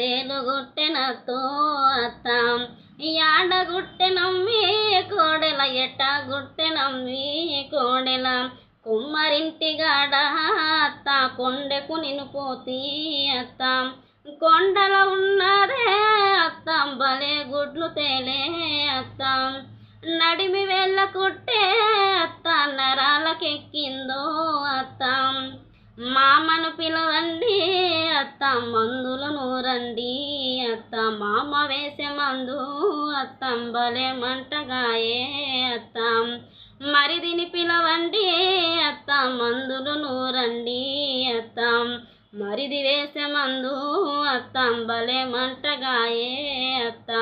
సేలు గుట్టెనతో అత్త యాడ గుట్టెనమ్మి కోడెల ఎట్ట గుట్టెనమ్మి కోడెల కుమ్మరింటిగాడ అత్త కొండెకు నిన్ను పోతి అత్త కొండల ఉన్నదే అత్త భలే గుడ్లు తేలే అత్త నడిమి వెళ్ళ కుట్టే అత్త నరాలకెక్కిందో అత్త మామను పిలవండి అత్త మందులు నూరండి అత్త మామ వేసే మందు అత్త భలే మంటగాయే అత్త మరిదిని పిలవండి అత్త మందులు నూరండి అత్త మరిది వేసే మందు అత్త భలే మంటగాయే అత్త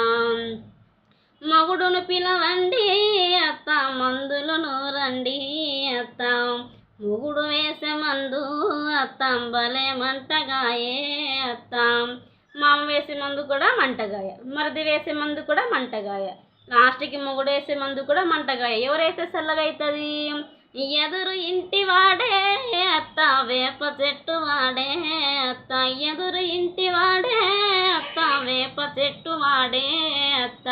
మొగుడును పిలవండి అత్త మందులు నూరండి అత్త మొగుడు వేసే మందు అత్త భలే మంటగాయే అత్త మామ వేసే మందు కూడా మంటగాయ మరిది వేసే మందు కూడా మంటగాయ లాస్ట్కి మొగుడు వేసే మందు కూడా మంటగాయ ఎవరైతే చల్లగా అవుతుంది ఎదురు ఇంటి వాడే అత్త వేప చెట్టు వాడే అత్త ఎదురు ఇంటి వాడే అత్త వేప చెట్టు వాడే అత్త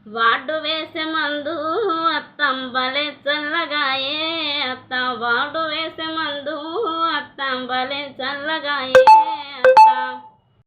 వాడు వేసే మందు అత్తం భలే చల్లగాయే అత్త వాడు వేసే మందు అత్తం భలే చల్లగాయే